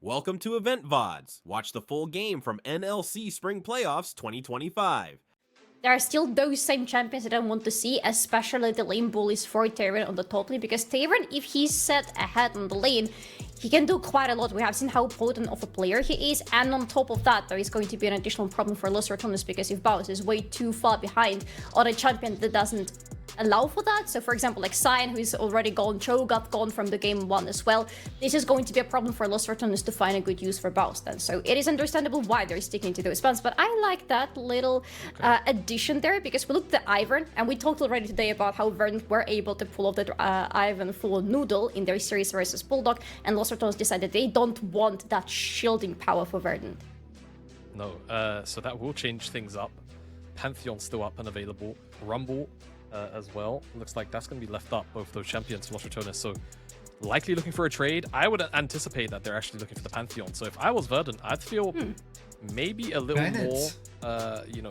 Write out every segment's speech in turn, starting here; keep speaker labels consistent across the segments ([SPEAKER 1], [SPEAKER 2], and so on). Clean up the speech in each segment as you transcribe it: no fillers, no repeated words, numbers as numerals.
[SPEAKER 1] Welcome to Event-Vods. Watch the full game from NLC Spring Playoffs 2025.
[SPEAKER 2] There are still those same champions that I want to see, especially the lane bullies for Tyrion on the top lane, because Tyrion, if he's set ahead on the lane, he can do quite a lot. We have seen how potent of a player he is, and on top of that, there is going to be an additional problem for Ratones, because if Baus is way too far behind on a champion that doesn't allow for that, so for example like Cyan, who is already gone, Cho got gone from the game 1 as well, this is going to be a problem for Ratones to find a good use for Baus then. So it is understandable why they're sticking to those bans, but I like that little addition there, because we looked at Ivern, and we talked already today about how Verdant were able to pull off the Ivern full noodle in their series versus Bulldog, and Ratones decided they don't want that shielding power for Verdant.
[SPEAKER 3] No, so that will change things up. Pantheon still up and available. Rumble as well. Looks like that's going to be left up, both those champions for Ratones. So likely looking for a trade. I would anticipate that they're actually looking for the Pantheon. So if I was Verdant, I'd feel maybe a little more,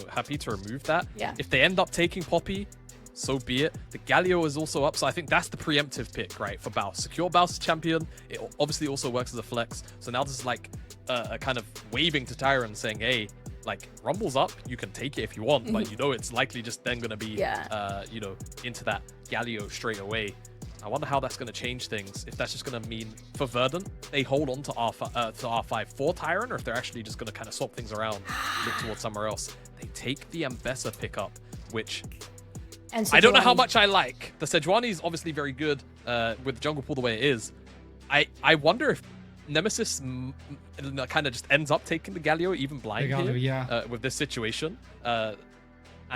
[SPEAKER 3] happy to remove that.
[SPEAKER 2] Yeah.
[SPEAKER 3] If they end up taking Poppy, so be it. The Galio is also up, so I think that's the preemptive pick, right, for Baus. Secure Baus champion. It obviously also works as a flex. So now this is like a kind of waving to Tyron saying, hey, like, Rumble's up, you can take it if you want, but you know it's likely just then going to be, into that Galio straight away. I wonder how that's going to change things. If that's just going to mean, for Verdant, they hold on to R5 for Tyron, or if they're actually just going to kind of swap things around, look towards somewhere else. They take the Ambessa pickup, which I don't know how much I like. The Sejuani is obviously very good with Jungle Pool the way it is. I wonder if Nemesis kind of just ends up taking the Galio even blind here, with this situation, and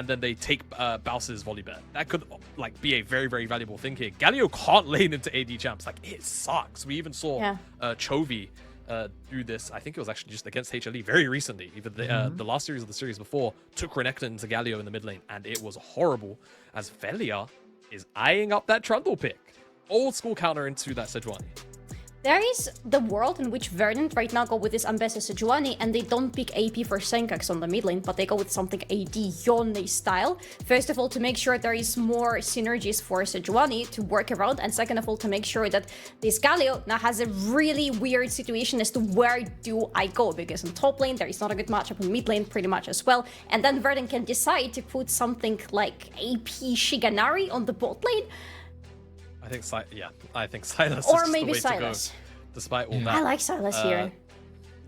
[SPEAKER 3] then they take Baus's volley bet. That could like be a very, very valuable thing here. Galio can't lane into AD champs. Like, it sucks. We even saw Chovy do this. I think it was actually just against HLE very recently. Even the last series of the series before took Renekton into Galio in the mid lane, and it was horrible, as Velia is eyeing up that Trundle pick. Old school counter into that Sejuani.
[SPEAKER 2] There is the world in which Verdant right now go with this Ambessa Sejuani, and they don't pick AP for Senkax on the mid lane, but they go with something AD Yone style. First of all, to make sure there is more synergies for Sejuani to work around, and second of all, to make sure that this Galio now has a really weird situation as to where do I go, because in top lane there is not a good matchup, in mid lane pretty much as well, and then Verdant can decide to put something like AP Shiganari on the bot lane.
[SPEAKER 3] I think Silas
[SPEAKER 2] or
[SPEAKER 3] is
[SPEAKER 2] maybe
[SPEAKER 3] the way
[SPEAKER 2] Silas.
[SPEAKER 3] to go, despite all that.
[SPEAKER 2] I like Silas here.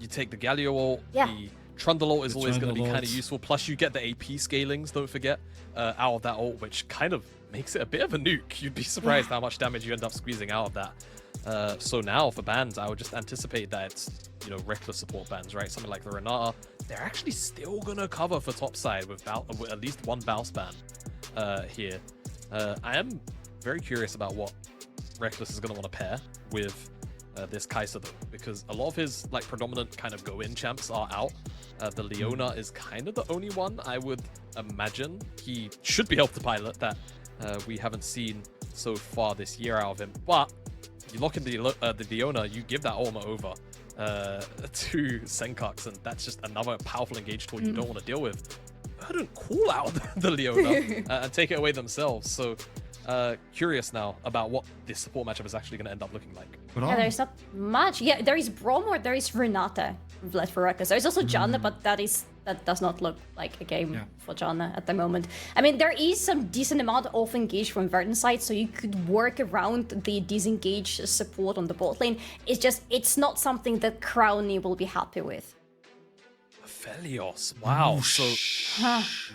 [SPEAKER 3] You take the Galio ult, the Trundle ult is always going to be kind of useful, plus you get the AP scalings, don't forget, out of that ult, which kind of makes it a bit of a nuke. You'd be surprised how much damage you end up squeezing out of that. So now for bans, I would just anticipate that it's, reckless support bans, right? Something like the Renata, they're actually still going to cover for top side with at least one Baus ban here. I am very curious about what Reckless is going to want to pair with this Kai'Sa, though, because a lot of his like predominant kind of go-in champs are out. The Leona is kind of the only one I would imagine he should be able to pilot that we haven't seen so far this year out of him. But you lock in the Leona, you give that ultimate over to Senkax, and that's just another powerful engage tool you don't want to deal with. Verdant call out the Leona and take it away themselves. So curious now about what this support matchup is actually going to end up looking like.
[SPEAKER 2] Yeah, there's not much. Yeah, there is Brom or there is Renata left for Reckless. There's also Janna, but that does not look like a game for Janna at the moment. I mean, there is some decent amount of engage from Verdant's side, so you could work around the disengage support on the bot lane. It's just, it's not something that Crowny will be happy with.
[SPEAKER 3] Aphelios, wow. So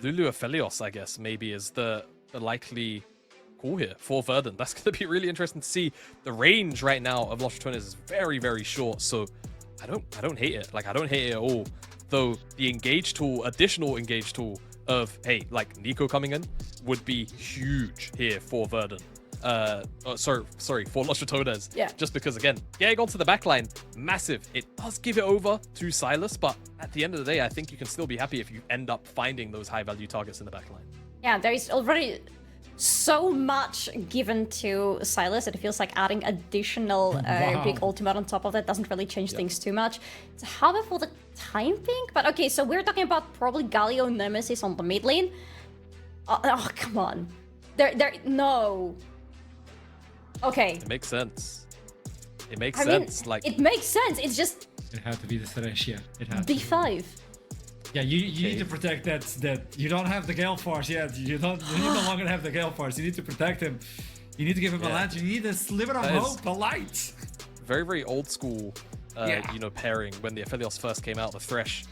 [SPEAKER 3] Lulu Aphelios, I guess, maybe is the likely call here for Verdant. That's going to be really interesting to see. The range right now of Ratones is very, very short, so I don't hate it. Like, I don't hate it at all. Though the engage tool, additional engage tool of, hey, like Nico coming in would be huge here for Verdant. Sorry, for Ratones.
[SPEAKER 2] Yeah.
[SPEAKER 3] Just because, again, getting onto the backline, massive. It does give it over to Silas, but at the end of the day, I think you can still be happy if you end up finding those high-value targets in the backline.
[SPEAKER 2] Yeah, there is already so much given to Silas that it feels like adding additional big ultimate on top of that doesn't really change things too much. It's harder for the time being, but okay, so we're talking about probably Galio Nemesis on the mid lane. Oh, come on. No. Okay.
[SPEAKER 3] It makes sense. It makes
[SPEAKER 2] I
[SPEAKER 3] sense.
[SPEAKER 2] mean,
[SPEAKER 3] like,
[SPEAKER 2] it makes sense. It's just
[SPEAKER 4] It had to be the Thresh, yeah. It had to.
[SPEAKER 2] D5.
[SPEAKER 4] Yeah, you need to protect that you don't have the Gale Force yet. You no longer have the Gale Force. You need to protect him. You need to give him a lantern. You need a sliver of hope, a light.
[SPEAKER 3] Very, very old school, you know, pairing. When the Aphelios first came out, the Thresh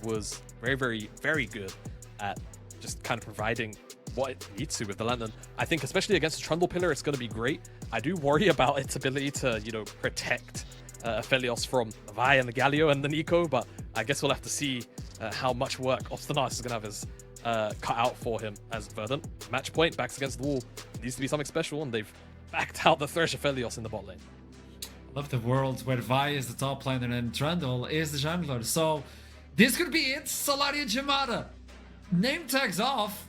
[SPEAKER 3] was very, very, very good at just kind of providing what it needs to with the lantern. I think especially against a Trundle Pillar, it's going to be great. I do worry about its ability to, you know, protect Aphelios from Vi and the Galio and the Nico, but I guess we'll have to see how much work Obstinaris is going to have his cut out for him as Verdant. Match point, backs against the wall. Needs to be something special, and they've backed out the Thresh Aphelios in the bot lane.
[SPEAKER 4] I love the world where Vi is the top laner and Trundle is the jungler. So this could be it. Solari and Jamada. Name tags off.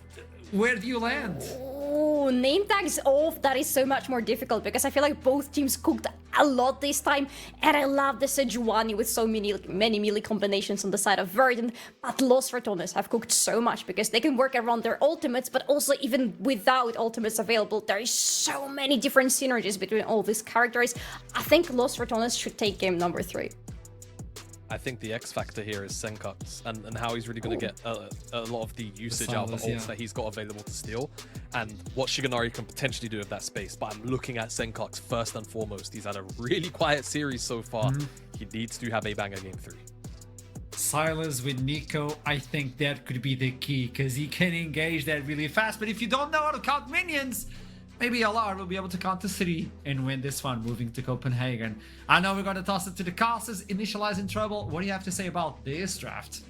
[SPEAKER 4] Where do you land?
[SPEAKER 2] Oh, name tags off. That is so much more difficult because I feel like both teams cooked a lot this time, and I love the Sejuani with so many melee combinations on the side of Verdant. But Los Ratones have cooked so much because they can work around their ultimates, but also even without ultimates available, there is so many different synergies between all these characters. I think Los Ratones should take game number 3.
[SPEAKER 3] I think the X factor here is Senkux and how he's really going to get a lot of the usage out of the ults that he's got available to steal, and what Shiganari can potentially do with that space. But I'm looking at Senkux first and foremost. He's had a really quiet series so far. He needs to have a banger game 3.
[SPEAKER 4] Silas with Nico, I think that could be the key because he can engage that really fast. But if you don't know how to count minions, maybe LR will be able to count to 3 and win this one, moving to Copenhagen. I know we're going to toss it to the casters. Initialize in trouble. What do you have to say about this draft?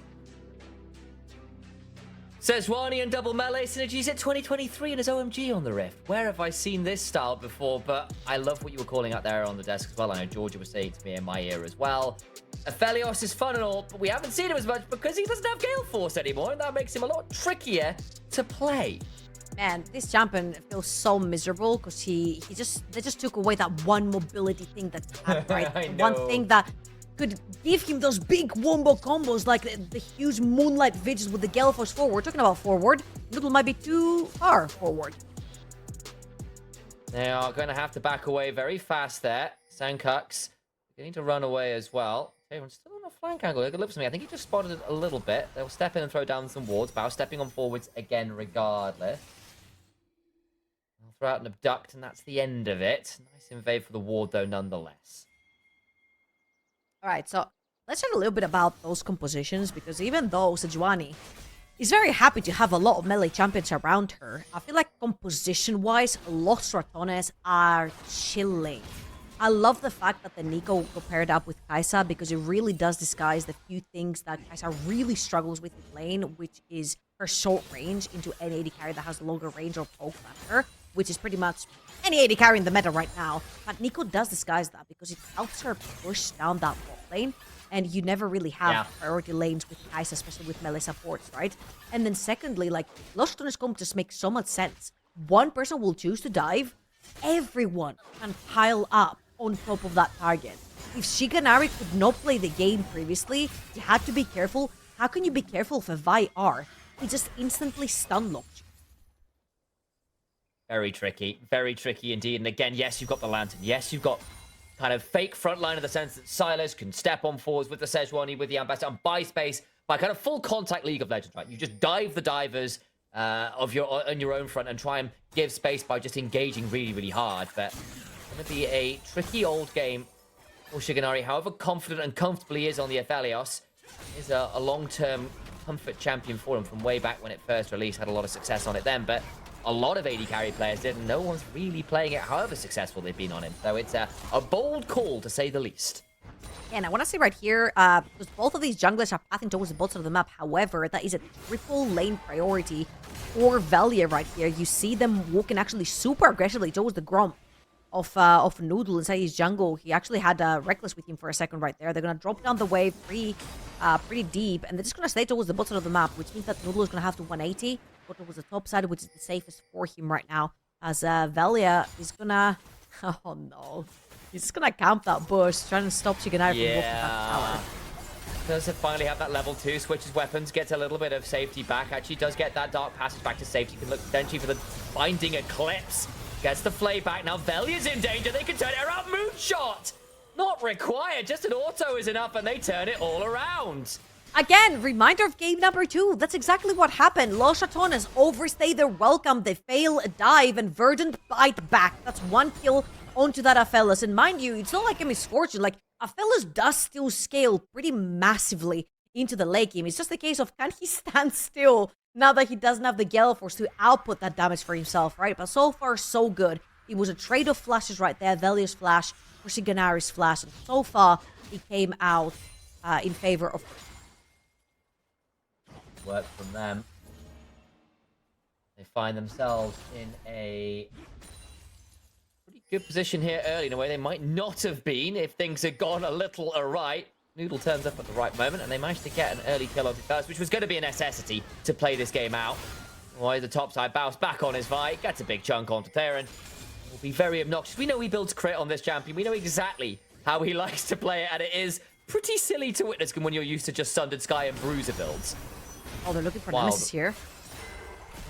[SPEAKER 5] Sejuani and double melee synergies at 2023 and his OMG on the Rift. Where have I seen this style before? But I love what you were calling out there on the desk as well. I know Georgia was saying to me in my ear as well. Aphelios is fun and all, but we haven't seen him as much because he doesn't have Gale Force anymore, and that makes him a lot trickier to play.
[SPEAKER 6] Man, this champion feels so miserable because they just took away that one mobility thing that he had, right? One thing that could give him those big wombo combos like the huge Moonlight Vigils with the Gale Force forward. We're talking about forward. Noodle might be too far forward.
[SPEAKER 5] They are going to have to back away very fast there. Senkux getting to run away as well. Everyone's still on a flank angle. Look at Lips to me. I think he just spotted it a little bit. They'll step in and throw down some wards. Bao stepping on forwards again regardless. They'll throw out an abduct, and that's the end of it. Nice invade for the ward, though, nonetheless.
[SPEAKER 6] All right, so let's chat a little bit about those compositions, because even though Sejuani is very happy to have a lot of melee champions around her, I feel like composition-wise, Los Ratones are chilling. I love the fact that the Nico got paired up with Kai'Sa because it really does disguise the few things that Kai'Sa really struggles with in lane, which is her short range into any AD carry that has longer range or poke faster, which is pretty much any AD carry in the meta right now. But Nico does disguise that because it helps her push down that bot lane, and you never really have priority lanes with Kai'Sa, especially with melee supports, right? And then secondly, like, Los Ratones comp just makes so much sense. One person will choose to dive, everyone can pile up on top of that target. If Shiganari could not play the game previously, you had to be careful. How can you be careful for Vi R? He just instantly stun locked you.
[SPEAKER 5] Very tricky indeed. And again, yes, you've got the lantern. Yes, you've got kind of fake frontline in the sense that Silas can step on forwards with the Sejuani, with the Ambassador, and buy space by kind of full contact League of Legends, right? You just dive the divers on your own front and try and give space by just engaging really, really hard. But it's going to be a tricky old game for Shiganari. However confident and comfortable he is on the Aphelios, is a long-term comfort champion for him from way back when it first released. Had a lot of success on it then, but a lot of AD carry players did, and no one's really playing it however successful they've been on him. So it's a bold call, to say the least.
[SPEAKER 6] And I want to say right here, because both of these junglers are pathing towards the bottom of the map. However, that is a triple lane priority for Valia right here. You see them walking actually super aggressively towards the Gromp of Noodle inside his jungle. He actually had Reckless with him for a second right there. They're going to drop down the wave pretty deep, and they're just going to stay towards the bottom of the map, which means that Noodle is going to have to 180, go towards the top side, which is the safest for him right now, as Valia is going to... Oh no. He's just going to camp that bush, trying to stop Shiganari from walking that tower.
[SPEAKER 5] Does finally have that level 2, switches weapons, gets a little bit of safety back. Actually does get that dark passage back to safety. Can look potentially for the binding eclipse. Gets the flay back. Now Velia's in danger. They can turn it around. Moonshot! Not required. Just an auto is enough, and they turn it all around.
[SPEAKER 6] Again, reminder of game number 2. That's exactly what happened. Los Ratones overstay their welcome. They fail a dive, and Verdant bite back. That's 1 kill onto that Aphelios. And mind you, it's not like a misfortune. Like, Aphelios does still scale pretty massively into the late game. It's just a case of, can he stand still now that he doesn't have the Gale Force to output that damage for himself, right? But so far, so good. It was a trade of flashes right there. Velia's flash versus Ganari's flash. And so far, he came out in favor of...
[SPEAKER 5] Work from them. They find themselves in a pretty good position here early in a way they might not have been if things had gone a little awry. Noodle turns up at the right moment, and they managed to get an early kill on first, which was going to be a necessity to play this game out. Why the top side bounce back on his Vi, gets a big chunk onto Theron. Will be very obnoxious. We know he builds crit on this champion. We know exactly how he likes to play it, and it is pretty silly to witness when you're used to just Sundered Sky and Bruiser builds.
[SPEAKER 6] Oh, they're looking for
[SPEAKER 5] Wild.
[SPEAKER 6] Nemesis here.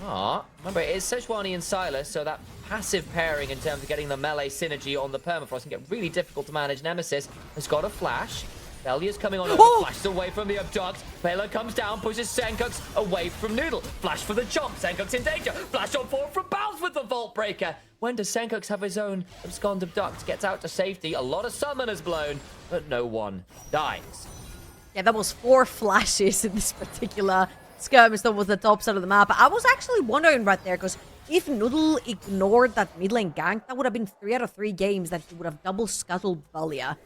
[SPEAKER 5] Remember, it is Sejuani and Silas, so that passive pairing in terms of getting the melee synergy on the permafrost can get really difficult to manage. Nemesis has got a flash. Velia's coming on over, flashes away from the abduct. Bela comes down, pushes Senkux away from Noodle. Flash for the chomp, Senkux in danger. Flash on forward from Bounce with the Vault Breaker. When does Senkux have his own abscond abduct? Gets out to safety. A lot of summoners blown, but no one dies.
[SPEAKER 6] Yeah, that was 4 flashes in this particular skirmish that was the top side of the map. I was actually wondering right there, because if Noodle ignored that mid lane gank, that would have been 3 out of 3 games that he would have double scuttled Valia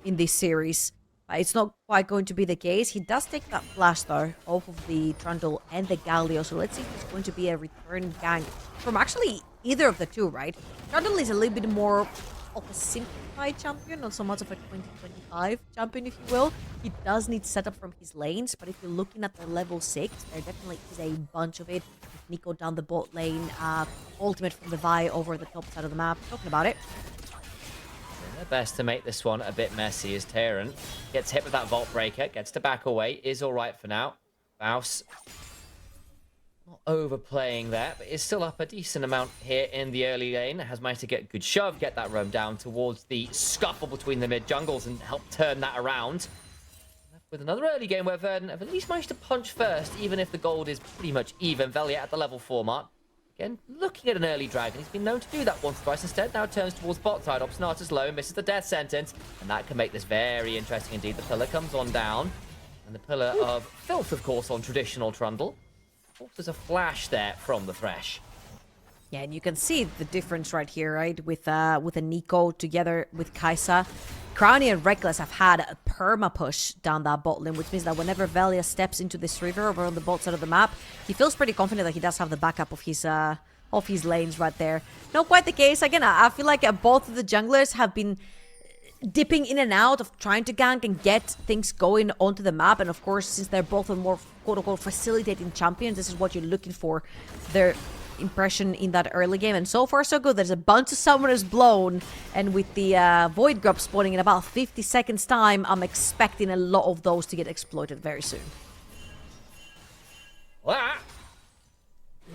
[SPEAKER 6] in this series. It's not quite going to be the case. He does take that flash, though, off of the Trundle and the Galio. So let's see if it's going to be a return gank from actually either of the two, right? Trundle is a little bit more of a simplified champion, not so much of a 2025 champion, if you will. He does need setup from his lanes, but if you're looking at the level 6, there definitely is a bunch of it. With Nico down the bot lane, ultimate from the Vi over the top side of the map. Talking about it.
[SPEAKER 5] Their best to make this one a bit messy as Terran gets hit with that Vault Breaker, gets to back away, is alright for now. Baus not overplaying there, but is still up a decent amount here in the early lane. Has managed to get a good shove, get that roam down towards the scuffle between the mid jungles and help turn that around. With another early game where Verdant have at least managed to punch first, even if the gold is pretty much even. Velia at the level 4 mark. Again, looking at an early dragon. He's been known to do that once or twice. Instead, now turns towards bot side. Obstinatus low, misses the death sentence. And that can make this very interesting indeed. The pillar comes on down. And the pillar of filth, of course, on traditional Trundle. There's a flash there from the Thresh.
[SPEAKER 6] Yeah, and you can see the difference right here, right? With a Nico together with Kaisa. Crowny and Reckless have had a perma push down that bot lane, which means that whenever Velia steps into this river over on the bot side of the map, he feels pretty confident that he does have the backup of his lanes right there. Not quite the case. Again, I feel like both of the junglers have been dipping in and out of trying to gank and get things going onto the map. And of course, since they're both a more quote-unquote facilitating champions, this is what you're looking for. Their impression in that early game, and so far so good. There's a bunch of summoners blown, and with the Void Grub spawning in about 50 seconds time, I'm expecting a lot of those to get exploited very soon.
[SPEAKER 5] That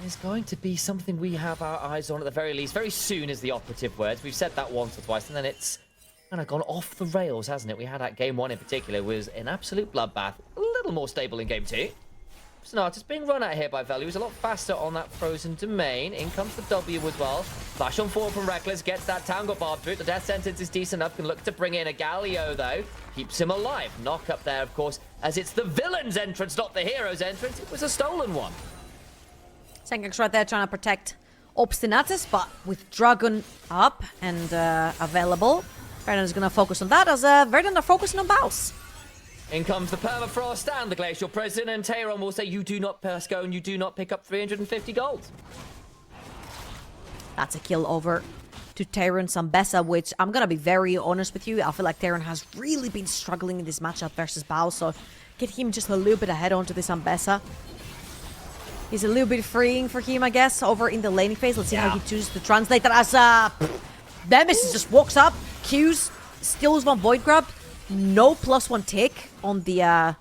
[SPEAKER 5] is going to be something we have our eyes on at the very least. Very soon is the operative words. We've said that once or twice, and then it's kind of gone off the rails, hasn't it? We had that game 1 in particular was an absolute bloodbath. A little more stable in game 2. Obstinatus being run out here by Velu. He's a lot faster on that frozen domain. In comes the W as well. Flash on forward from Reckless. Gets that Tangle Barb through. The death sentence is decent enough. Can look to bring in a Galio, though. Keeps him alive. Knock up there, of course, as it's the villain's entrance, not the hero's entrance. It was a stolen one.
[SPEAKER 6] Senkux right there trying to protect Obstinatus, but with Dragon up and available, Verdant is going to focus on that, as Verdant are focusing on Baus.
[SPEAKER 5] In comes the Permafrost and the Glacial Prison, and Tayron will say, you do not pass go and you do not pick up 350 gold.
[SPEAKER 6] That's a kill over to Tayron Zambesa, which I'm going to be very honest with you. I feel like Tayron has really been struggling in this matchup versus Baus, so get him just a little bit ahead onto this Zambesa. He's a little bit freeing for him, I guess, over in the laning phase. Let's see how he chooses to translate that as Nemesis just walks up, Qs, steals one Void Grub. No +1 tick on the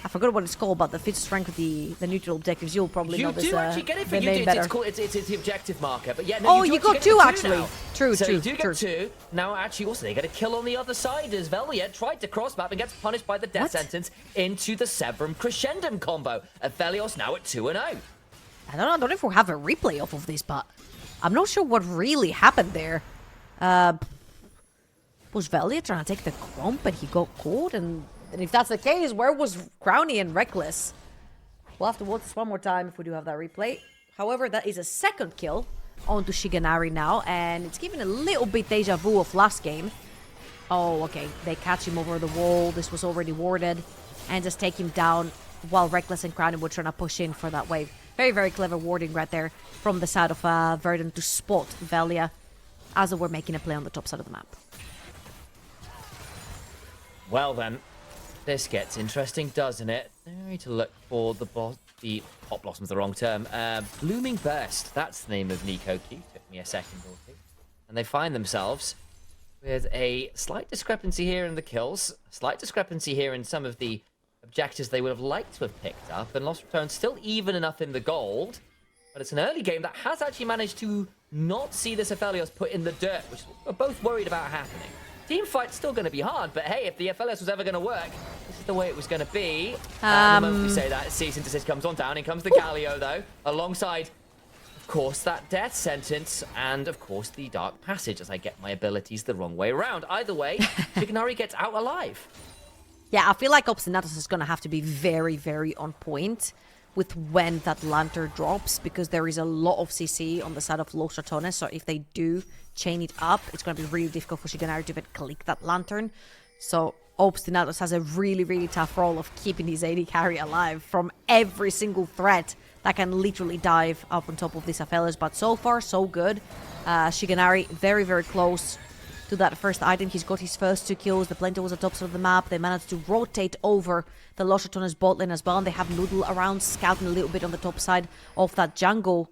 [SPEAKER 6] I forgot what it's called, but the fit strength of the neutral objectives. You'll probably know this,
[SPEAKER 5] do actually get it for
[SPEAKER 6] the
[SPEAKER 5] you.
[SPEAKER 6] name better.
[SPEAKER 5] It's the objective marker, but yeah. No,
[SPEAKER 6] Oh,
[SPEAKER 5] you
[SPEAKER 6] you
[SPEAKER 5] do
[SPEAKER 6] got
[SPEAKER 5] actually
[SPEAKER 6] two
[SPEAKER 5] get
[SPEAKER 6] actually.
[SPEAKER 5] now.
[SPEAKER 6] True,
[SPEAKER 5] So
[SPEAKER 6] true,
[SPEAKER 5] you do
[SPEAKER 6] true.
[SPEAKER 5] get two. Now, actually, also, they get a kill on the other side as Velia tried to cross map and gets punished by the death
[SPEAKER 6] What?
[SPEAKER 5] sentence into the Severum Crescendum combo. Aphelios now at 2-0.
[SPEAKER 6] I don't know if we'll have a replay off of this, but I'm not sure what really happened there. Was Velia trying to take the crump and he got caught? And if that's the case, where was Crowny and Reckless? We'll have to watch this one more time if we do have that replay. However, that is a second kill onto Shigenari now, and it's giving a little bit deja vu of last game. Oh, okay. They catch him over the wall. This was already warded. And just take him down while Reckless and Crowny were trying to push in for that wave. Very, very clever warding right there from the side of Verdant to spot Velia as they were making a play on the top side of the map.
[SPEAKER 5] Well then, this gets interesting, doesn't it? They need to look for the Pot Blossom's the wrong term. Blooming Burst, that's the name of Nico Q. Took me a second or two. And they find themselves with a slight discrepancy here in the kills, slight discrepancy here in some of the objectives they would have liked to have picked up, and Lost Returns still even enough in the gold, but it's an early game that has actually managed to not see this Aphelios put in the dirt, which we're both worried about happening. Team fight's still going to be hard, but hey, if the Aphelios was ever going to work, this is the way it was going to be. The moment we say that, Cease and Desist comes on down. In comes the Galio, though, alongside, of course, that death sentence, and of course, the Dark Passage, as I get my abilities the wrong way around. Either way, Shigenari gets out alive.
[SPEAKER 6] Yeah, I feel like Obstinatus is going to have to be very, very on point with when that Lantern drops, because there is a lot of CC on the side of Los Ratones, so if they do chain it up, it's going to be really difficult for Shigenari to even click that Lantern. So Obstinatus has a really, really tough role of keeping his AD carry alive from every single threat that can literally dive up on top of this Aphelios. But so far, so good. Shigenari very, very close to that first item. He's got his first 2 kills. The Plento was at the top of the map. They managed to rotate over the Los Ratones bot lane as well. And they have Noodle around, scouting a little bit on the top side of that jungle.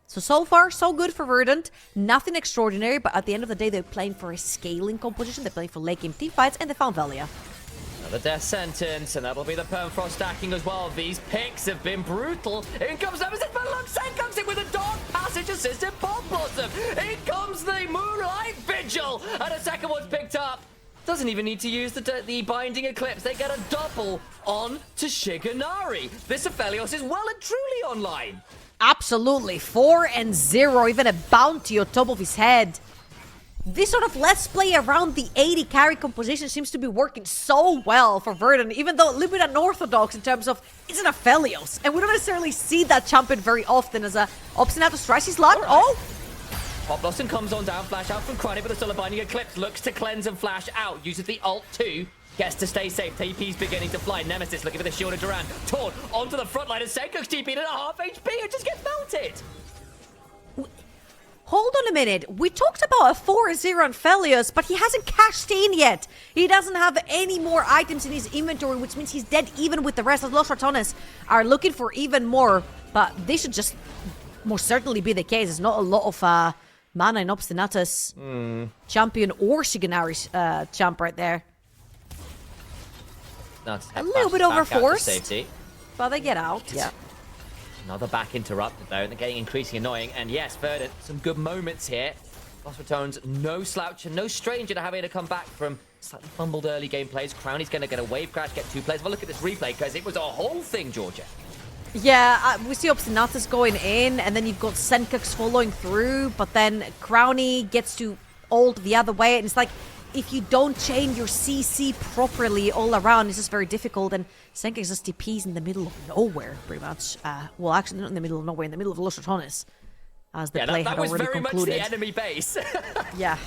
[SPEAKER 6] So far, so good for Verdant. Nothing extraordinary, but at the end of the day, they're playing for a scaling composition. They're playing for late game team fights, and they found Velia.
[SPEAKER 5] Another death sentence, and that'll be the Permafrost stacking as well. These picks have been brutal. In comes Nemesis, but look, Sen comes in with a Dark Passage assisted Pot Blossom. In comes the Moonlight Vigil, and a second one's picked up. Doesn't even need to use the Binding Eclipse. They get a double on to Shigenari. This Aphelios is well and truly online.
[SPEAKER 6] Absolutely. 4-0, even a bounty on top of his head. This sort of let's play around the 80 carry composition seems to be working so well for Verdant, even though a little bit unorthodox in terms of it's an Aphelios. And we don't necessarily see that champion very often as a Obstinatus tries his luck. Oh!
[SPEAKER 5] Pot Blossom comes on down, flash out from Crony, but the still a Binding Eclipse looks to cleanse and flash out, uses the ult too. Gets to stay safe. TP's beginning to fly. Nemesis looking for the shield of Duran. Torn onto the front line of Senkuk's TP at a half HP and just gets melted.
[SPEAKER 6] Hold on a minute. We talked about a 4-0 on Aphelios, but he hasn't cashed in yet. He doesn't have any more items in his inventory, which means he's dead even with the rest of Los Ratones are looking for even more. But this should just most certainly be the case. There's not a lot of mana in Obstinatus champion or Shigenari's champ right there. A little bit overforced, but they get out. Yeah.
[SPEAKER 5] Another back interrupted though, and they're getting increasingly annoying. And yes, Verdant, some good moments here. Lost Ratones, no slouch and no stranger to having to come back from slightly fumbled early game plays. Crowny's going to get a wave crash, get 2 plays. But look at this replay, because it was a whole thing, Georgia.
[SPEAKER 6] Yeah, we see Obstinatus going in, and then you've got Senkux following through, but then Crowny gets to ult the other way, and it's like, if you don't chain your CC properly all around, it's just very difficult. And Senkux just TPs in the middle of nowhere, pretty much. Well, actually, not in the middle of nowhere, in the middle of Los Ratones, as the play had already concluded.
[SPEAKER 5] That was very much the enemy base.
[SPEAKER 6] Yeah.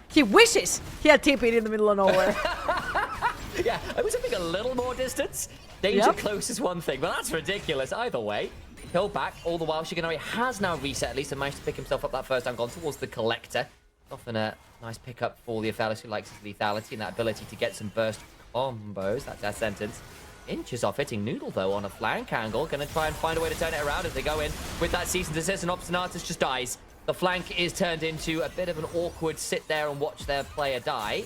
[SPEAKER 6] He wishes he had TP'd in the middle of nowhere.
[SPEAKER 5] Yeah, I was hoping a little more distance. Danger close is one thing, but that's ridiculous. Either way, kill back. All the while, Shigenari has now reset at least and managed to pick himself up that first time, gone towards the Collector. Often a nice pickup for the Aphelios who likes his lethality and that ability to get some burst combos. That death sentence. Inches off hitting Noodle, though, on a flank angle. Going to try and find a way to turn it around as they go in with that cease and desist, and Obstinatus just dies. The flank is turned into a bit of an awkward sit there and watch their player die.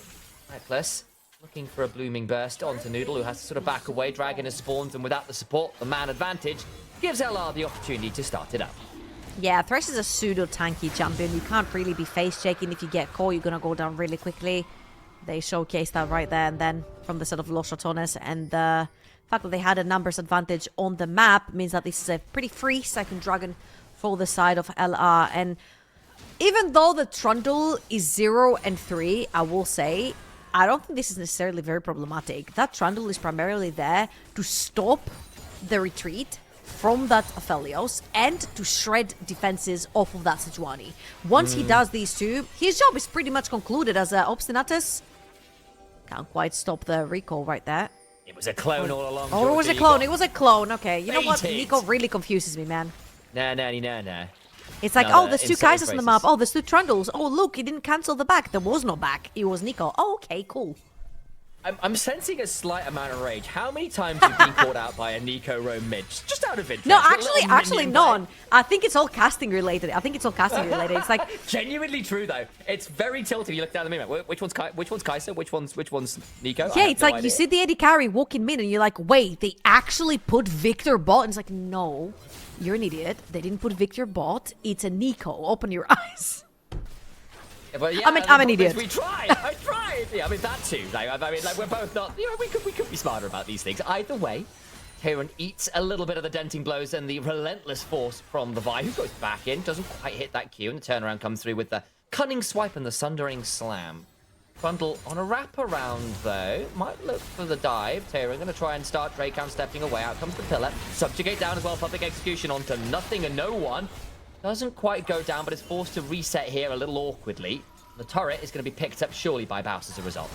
[SPEAKER 5] Reckless looking for a blooming burst onto Noodle, who has to sort of back away. Dragon has spawned, and without the support, the man advantage gives LR the opportunity to start it up.
[SPEAKER 6] Yeah, Thresh is a pseudo-tanky champion. You can't really be face-checking. If you get caught, you're going to go down really quickly. They showcased that right there and then from the set of Los Ratones. And the fact that they had a numbers advantage on the map means that this is a pretty free second Dragon for the side of LR. And even though the Trundle is 0 and 3, I will say, I don't think this is necessarily very problematic. That Trundle is primarily there to stop the retreat from that Aphelios and to shred defenses off of that Sejuani. Once he does these two, his job is pretty much concluded as Obstinatus. Can't quite stop the recall right there.
[SPEAKER 5] It was a clone all along.
[SPEAKER 6] Oh, it was a clone. It was a clone. Okay, you know what?
[SPEAKER 5] Baited.
[SPEAKER 6] Nico really confuses me, man.
[SPEAKER 5] Nah.
[SPEAKER 6] It's like,
[SPEAKER 5] No,
[SPEAKER 6] oh, there's two
[SPEAKER 5] insult
[SPEAKER 6] Kaisers on the map. Oh, there's two Trundles. Oh, look, he didn't cancel the back. There was no back. It was Nico. Oh, okay, cool.
[SPEAKER 5] I'm sensing a slight amount of rage. How many times have you been caught out by a Nico roam mid? Just out of interest.
[SPEAKER 6] No,
[SPEAKER 5] A little
[SPEAKER 6] actually
[SPEAKER 5] minion
[SPEAKER 6] none. I think it's all casting related. It's like,
[SPEAKER 5] Genuinely true though. It's very tilted. You look down the map. Which one's Kaiser? Which one's Nico?
[SPEAKER 6] yeah, it's like you see the AD carry walking mid and you're like, wait, they actually put Victor bot? And it's like, no, you're an idiot. They didn't put Victor bot. It's a Nico. Open your eyes.
[SPEAKER 5] But yeah,
[SPEAKER 6] I'm an idiot.
[SPEAKER 5] We tried. I tried. Yeah, I mean that too. Like we're both not. You know, we could be smarter about these things. Either way, Tyron eats a little bit of the denting blows and the relentless force from the Vi, who goes back in, doesn't quite hit that Q, and the turnaround comes through with the cunning swipe and the sundering slam. Trundle on a wraparound though, might look for the dive. Tyron going to try and start Dracon stepping away. Out comes the pillar. Subjugate down as well. Public execution onto nothing and no one. Doesn't quite go down, but is forced to reset here a little awkwardly. The turret is going to be picked up surely by Baus as a result.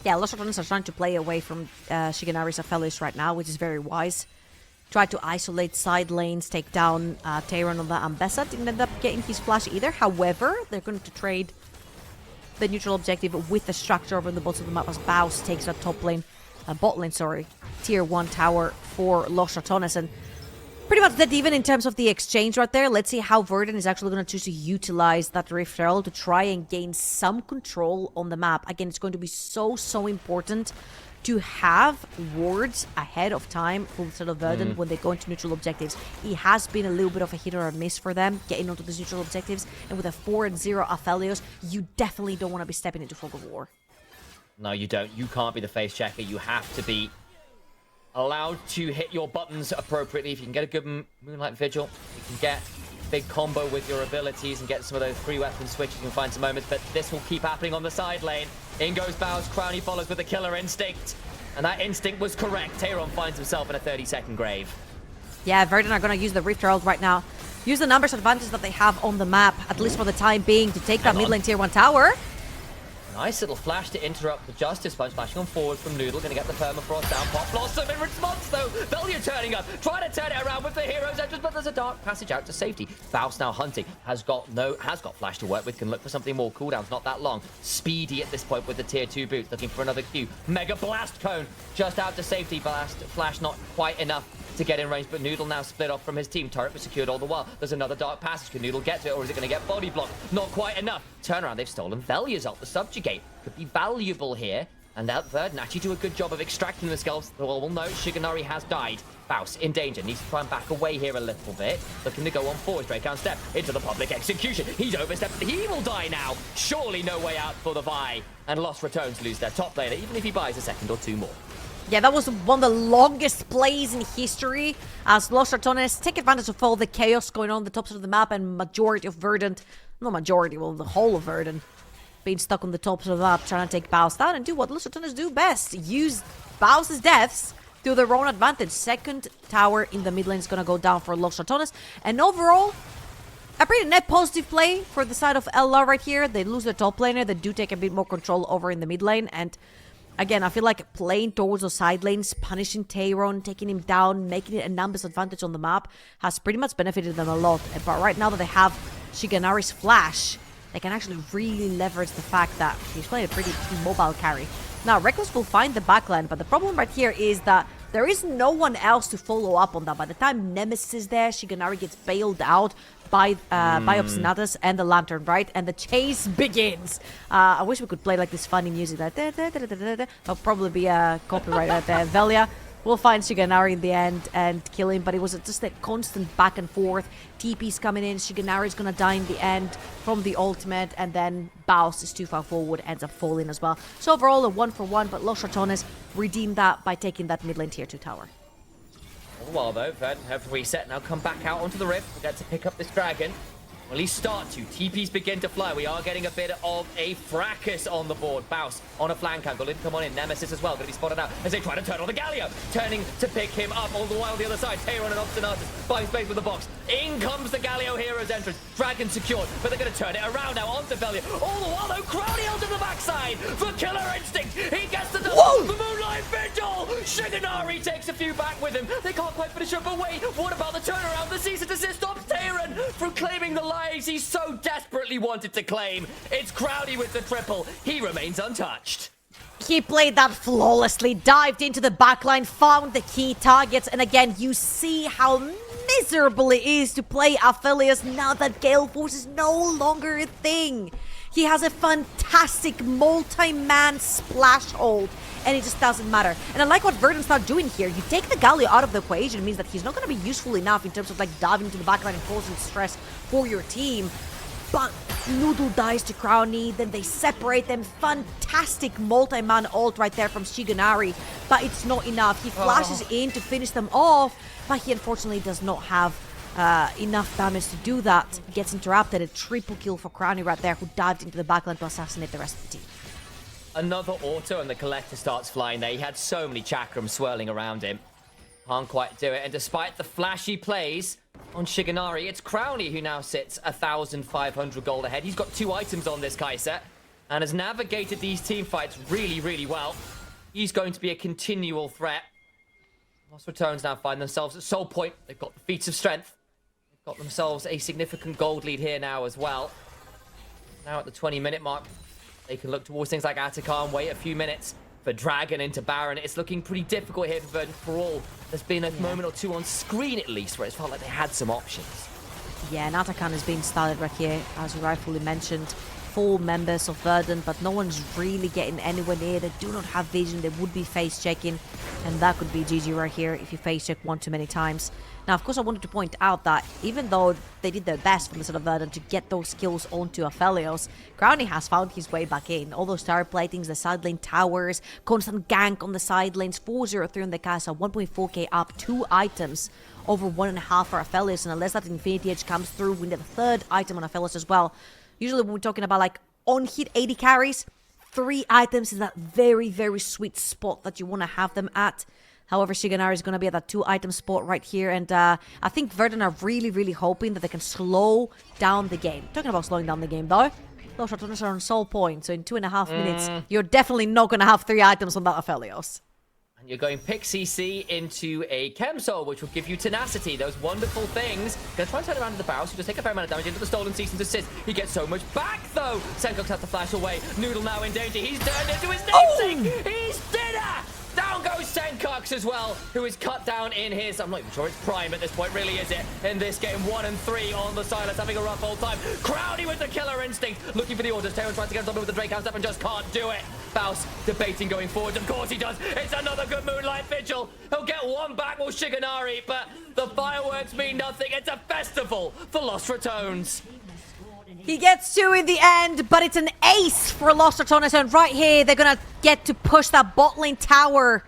[SPEAKER 6] Yeah, Los Ratones are trying to play away from Shigenari's Aphelios right now, which is very wise. Try to isolate side lanes, take down Tyron on the Ambessa. Didn't end up getting his flash either. However, they're going to trade the neutral objective with the structure over in the bottom of the map as Baus takes that top lane, bot lane, sorry, tier 1 tower for Los Ratones. And pretty much dead even in terms of the exchange right there. Let's see how Verdant is actually going to choose to utilize that Rift Herald to try and gain some control on the map. Again, it's going to be so important to have wards ahead of time for sort of Verdant when they go into neutral objectives. It has been a little bit of a hit or a miss for them getting onto these neutral objectives. And with a 4-0 Aphelios, you definitely don't want to be stepping into fog of war.
[SPEAKER 5] No, you don't. You can't be the face checker. You have to be allowed to hit your buttons appropriately. If you can get a good Moonlight Vigil, you can get a big combo with your abilities and get some of those free weapon switches. You can find some moments, but this will keep happening on the side lane. In goes Baus, Crown, he follows with a killer instinct. And that instinct was correct. Tyron finds himself in a 30-second grave.
[SPEAKER 6] Yeah, Verdant are going to use the Rift Herald right now. Use the numbers advantage that they have on the map, at least for the time being, to take that mid lane tier 1 tower.
[SPEAKER 5] Nice little flash to interrupt the Justice Punch. Flashing on forward from Noodle. Going to get the permafrost down. Pop Blossom in response, though. Velio turning up. Trying to turn it around with the hero's entrance, but there's a dark passage out to safety. Baus now hunting. Has got flash to work with. Can look for something more. Cooldown's not that long. Speedy at this point with the tier 2 boots. Looking for another Q. Mega Blast Cone. Just out to safety. Blast. Flash not quite enough to get in range, but Noodle now split off from his team. Turret was secured all the while. There's another dark passage. Can Noodle get to it, or is it going to get body blocked? Not quite enough. Turnaround, they've stolen Velia's ult. The Subjugate could be valuable here, and that Verdant actually do a good job of extracting the skulls. Well, no, Shigenari has died. Baus in danger, needs to try and back away here a little bit. Looking to go on forward, Dracon step into the public execution. He's overstepped, he will die now. Surely no way out for the Vi, and Los Ratones lose their top laner, even if he buys a second or two more.
[SPEAKER 6] Yeah, that was one of the longest plays in history as Los Ratones take advantage of all the chaos going on the top side of the map and majority of Verdant, not majority, well, the whole of Verdant being stuck on the top of the map trying to take Baus down and do what Los Ratones do best. Use Baus's deaths to their own advantage. Second tower in the mid lane is going to go down for Los Ratones. And overall, a pretty net positive play for the side of LR right here. They lose their top laner. They do take a bit more control over in the mid lane. And again, I feel like playing towards those side lanes, punishing Tyron, taking him down, making it a numbers advantage on the map has pretty much benefited them a lot. But right now that they have Shigenari's flash, they can actually really leverage the fact that he's playing a pretty immobile carry. Now, Reckless will find the backline, but the problem right here is that there is no one else to follow up on that. By the time Nemesis is there, Shigenari gets bailed out. buy up Sinatas and the Lantern, right? And the chase begins. I wish we could play like this funny music. That that'll probably be a copyright right there. Velia will find Shiganari in the end and kill him, but it was just a constant back and forth. TP's coming in, Shiganari's gonna die in the end from the ultimate, and then Baus is too far forward, ends up falling as well. So overall, a 1-for-1, but Los Ratones redeemed that by taking that mid lane tier 2 tower.
[SPEAKER 5] All the while, though, Verdant have to reset, now come back out onto the rift, forget to pick up this dragon. Well, he start to. TPs begin to fly. We are getting a bit of a fracas on the board. Baus on a flank angle. Lid come on in. Nemesis as well. Going to be spotted out as they try to turn on the Galio. Turning to pick him up. All the while on the other side. Tayron and Obstinatus buying space with the box. In comes the Galio Hero's entrance. Dragon secured. But they're going to turn it around now onto Velia. All the while, though, Crowdy onto the backside for Killer Instinct. He gets the double. The Moonlight Vigil. Shiganari takes a few back with him. They can't quite finish up. But wait, what about the turnaround? The cease and desist stops Tayron from claiming the lives he so desperately wanted to claim. It's Crowdy with the triple. He remains untouched.
[SPEAKER 6] He played that flawlessly, dived into the backline, found the key targets, and again, you see how miserable it is to play Aphelios now that Gale Force is no longer a thing. He has a fantastic multi-man splash hold, and it just doesn't matter. And I like what Verdant's not doing here. You take the Galio out of the equation, it means that he's not going to be useful enough in terms of like diving into the backline and causing stress for your team. But Noodle dies to Crowny, then they separate them. Fantastic multi-man ult right there from Shiganari, but it's not enough. He flashes in to finish them off, but he unfortunately does not have enough damage to do that. Gets interrupted. A triple kill for Crowny right there, who dived into the backline to assassinate the rest of the team.
[SPEAKER 5] Another auto and the Collector starts flying there. He had so many chakrams swirling around him. Can't quite do it. And despite the flashy plays on Shiganari, it's Crowny who now sits 1,500 gold ahead. He's got 2 items on this Kai'Sa and has navigated these team fights really, really well. He's going to be a continual threat. Lost Ratones now find themselves at Soul Point. They've got the feats of strength. They've got themselves a significant gold lead here now as well. Now at the 20-minute mark, they can look towards things like Attica and wait a few minutes for Dragon into Baron. It's looking pretty difficult here for Verdant for all. There's been a moment or two on screen at least where it's felt like they had some options.
[SPEAKER 6] Yeah, and Atakan has been started right here, as you rightfully mentioned. 4 members of Verdant, but no one's really getting anywhere near. They do not have vision. They would be face checking, and that could be GG right here if you face check one too many times. Now, of course, I wanted to point out that even though they did their best from the side of Verdant to get those skills onto Aphelios, Crowny has found his way back in. All those tower platings, the side lane towers, constant gank on the side lanes, 403 on the Kai'Sa, 1.4k up, 2 items, over 1.5 for Aphelios, and unless that Infinity Edge comes through, we need a 3rd item on Aphelios as well. Usually when we're talking about like on-hit 80 carries, 3 items is that very, very sweet spot that you want to have them at. However, Shiganari is going to be at that 2-item spot right here, and I think Verdant are really, really hoping that they can slow down the game. Talking about slowing down the game, though, those Ratones are on Soul Point, so in 2.5 minutes, you're definitely not going to have 3 items on that Aphelios.
[SPEAKER 5] And you're going pick CC into a Chem Soul, which will give you tenacity, those wonderful things. Gonna try and turn around to the Baus, who just take a fair amount of damage into the stolen cease and desist. He gets so much back, though. Senkok's had to flash away. Noodle now in danger. He's turned into his namesake. He's dinner. Down goes Senkox as well, who is cut down in his... I'm not even sure it's prime at this point, really, is it? In this game, 1 and 3 on the Silas, having a rough old time. Crowdy with the Killer Instinct, looking for the orders. Taylor tries to get something with the Drake House up and just can't do it. Baus debating going forward. Of course he does. It's another good Moonlight Vigil. He'll get 1 back with Shiganari, but the fireworks mean nothing. It's a festival for Lost Ratones.
[SPEAKER 6] He gets 2 in the end, but it's an ace for Lost Ratones, and right here, they're gonna get to push that bot lane tower.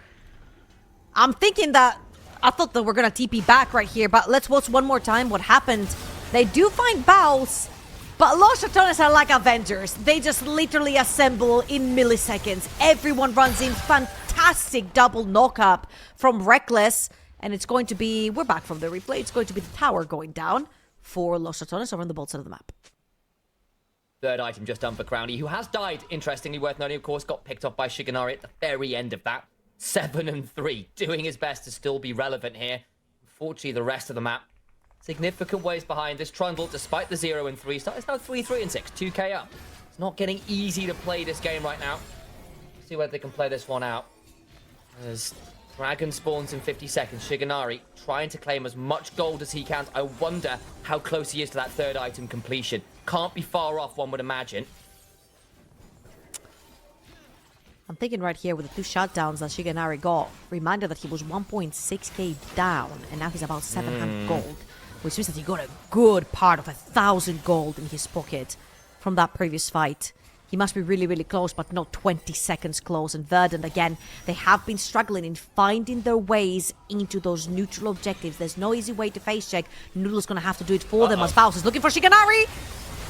[SPEAKER 6] I'm thinking that... I thought that we're gonna TP back right here, but let's watch one more time what happened. They do find Baus, but Lost Ratones are like Avengers. They just literally assemble in milliseconds. Everyone runs in. Fantastic double knock-up from Reckless, and it's going to be... We're back from the replay. It's going to be the tower going down for Lost Ratones over on the both side of the map.
[SPEAKER 5] 3rd item just done for Crowny, who has died, interestingly worth noting, of course, got picked off by Shiganari at the very end of that. 7 and 3, doing his best to still be relevant here. Unfortunately, the rest of the map, significant ways behind. This Trundle, despite the 0 and 3 start, is now 3, 3 and 6, 2k up. It's not getting easy to play this game right now. See whether they can play this one out. As Dragon spawns in 50 seconds. Shiganari trying to claim as much gold as he can. I wonder how close he is to that third item completion. Can't be far off, one would imagine.
[SPEAKER 6] I'm thinking right here with the 2 shutdowns that Shiganari got, reminder that he was 1.6k down, and now he's about 700 gold, which means that he got a good part of 1,000 gold in his pocket from that previous fight. He must be really, really close, but not 20 seconds close. And Verdant, again, they have been struggling in finding their ways into those neutral objectives. There's no easy way to face check. Noodle's gonna have to do it for them as Baus is looking for Shiganari.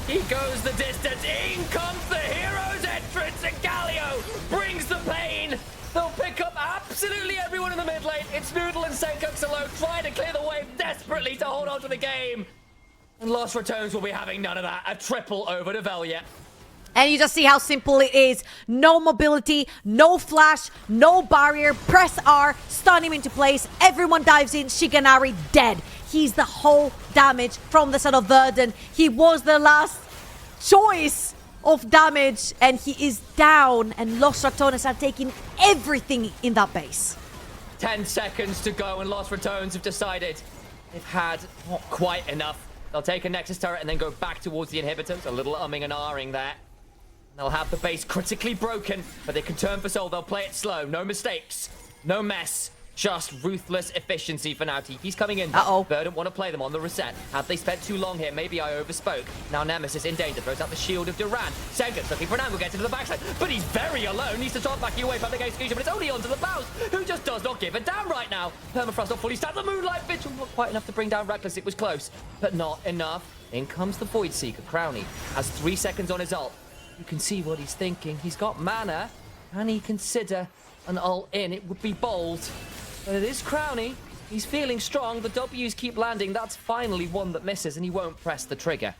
[SPEAKER 5] He goes the distance. In comes the hero's entrance, and Galio brings the pain. They'll pick up absolutely everyone in the mid lane. It's Noodle and Senkux alone trying to clear the wave desperately to hold on to the game. And Lost Ratones will be having none of that. A triple over to Velia.
[SPEAKER 6] And you just see how simple it is. No mobility, no flash, no barrier. Press R, stun him into place. Everyone dives in. Shiganari dead. He's the whole damage from the side of Verdant. He was the last choice of damage, and he is down. And Lost Ratones are taking everything in that base.
[SPEAKER 5] 10 seconds to go, and Lost Ratones have decided they've had not quite enough. They'll take a Nexus turret and then go back towards the inhibitors. A little umming and ahhing there. They'll have the base critically broken, but they can turn for soul. They'll play it slow. No mistakes. No mess. Just ruthless efficiency for now. Tiki's coming in. Verdant want to play them on the reset. Have they spent too long here? Maybe I overspoke. Now Nemesis in danger. Throws out the shield of Durant. Senkux looking for an angle. Gets into the backside. But he's very alone. Needs to try and back you away from the execution. But it's only onto the Baus, who just does not give a damn right now. Permafrost not fully stacked. The Moonlight Vigil not quite enough to bring down Reckless. It was close, but not enough. In comes the Void Seeker. Crowny has 3 seconds on his ult. You can see what he's thinking. He's got mana. Can he consider an ult in? It would be bold. But it is Crowny. He's feeling strong. The W's keep landing. That's finally one that misses, and he won't press the trigger.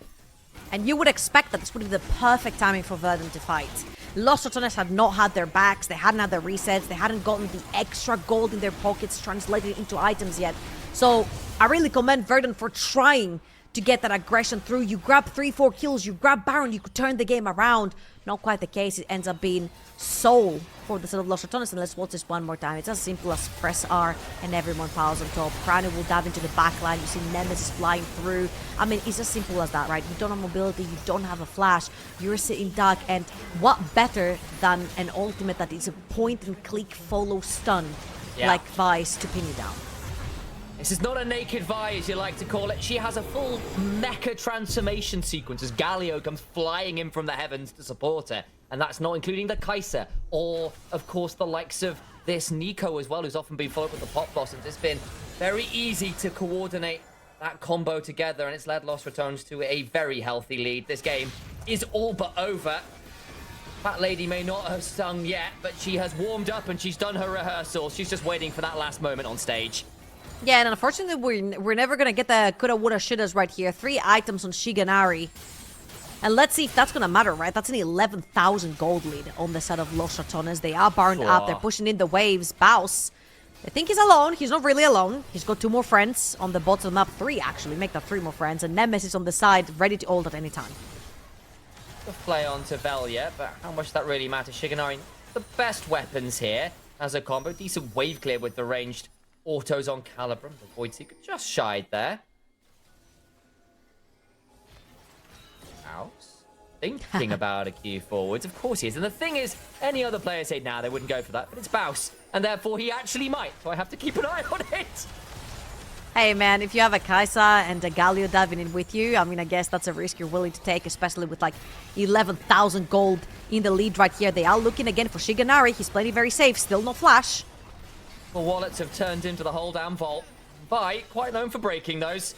[SPEAKER 6] And you would expect that this would be the perfect timing for Verdant to fight. Lost Ratones had not had their backs. They hadn't had their resets. They hadn't gotten the extra gold in their pockets translated into items yet. So I really commend Verdant for trying to get that aggression through. You grab 3-4 kills, you grab Baron, you could turn the game around. Not quite the case. It ends up being Soul for the sort of Lost Ratones. And let's watch this one more time. It's as simple as press R and everyone piles on top. Crowny will dive into the backline. You see Nemesis flying through. I mean, it's as simple as that, right? You don't have mobility, you don't have a flash, you're sitting dark, and what better than an ultimate that is a point and click follow stun like Vice to pin you down.
[SPEAKER 5] This is not a naked Vi, as you like to call it. She has a full mecha transformation sequence as Galio comes flying in from the heavens to support her. And that's not including the Kai'Sa, or, of course, the likes of this Nico as well, who's often been followed with the Pop Blossoms. It's been very easy to coordinate that combo together, and it's led Lost Ratones to a very healthy lead. This game is all but over. Fat Lady may not have sung yet, but she has warmed up and she's done her rehearsal. She's just waiting for that last moment on stage.
[SPEAKER 6] Yeah, and unfortunately, we're never going to get the coulda, woulda, shouldas right here. 3 items on Shiganari. And let's see if that's going to matter, right? That's an 11,000 gold lead on the side of Lost Ratones. They are burned up. They're pushing in the waves. Baus, I think he's alone. He's not really alone. He's got 2 more friends on the bottom map. 3, actually. Make that 3 more friends. And Nemesis on the side, ready to ult at any time.
[SPEAKER 5] The play on to Velia, but how much that really matters? Shiganari, the best weapons here as a combo. Decent wave clear with the ranged autos on Calibrum. The Void Seeker just shied there. Baus thinking about a Q forwards. Of course he is. And the thing is, any other player say, nah, they wouldn't go for that. But it's Baus. And therefore he actually might. So I have to keep an eye on it.
[SPEAKER 6] Hey man, if you have a Kai'Sa and a Galio diving in with you, I mean, I guess that's a risk you're willing to take, especially with like 11,000 gold in the lead right here. They are looking again for Shiganari. He's playing very safe. Still no flash.
[SPEAKER 5] The wallets have turned into the whole damn vault. Vi, quite known for breaking those.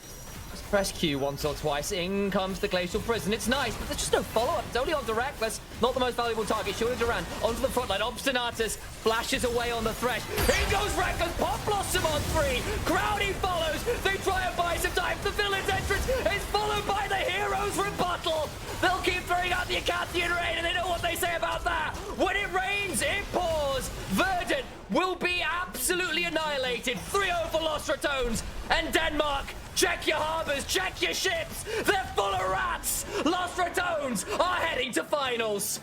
[SPEAKER 5] Just press Q once or twice. In comes the Glacial Prison. It's nice, but there's just no follow-up. It's only onto Reckless. Not the most valuable target. Shield of Durant onto the front line. Obstinatus flashes away on the thresh. In goes Reckless. Pop Blossom on 3. Crowny follows. They try and buy some time. The villain's entrance is followed by the hero's rebuttal. They'll keep throwing out the Acathian rain, and they know what they say about that. When it rains, it pours. Verdant will be absolutely annihilated. 3-0 for Lost Ratones. And Denmark, check your harbors, check your ships. They're full of rats. Lost Ratones are heading to finals.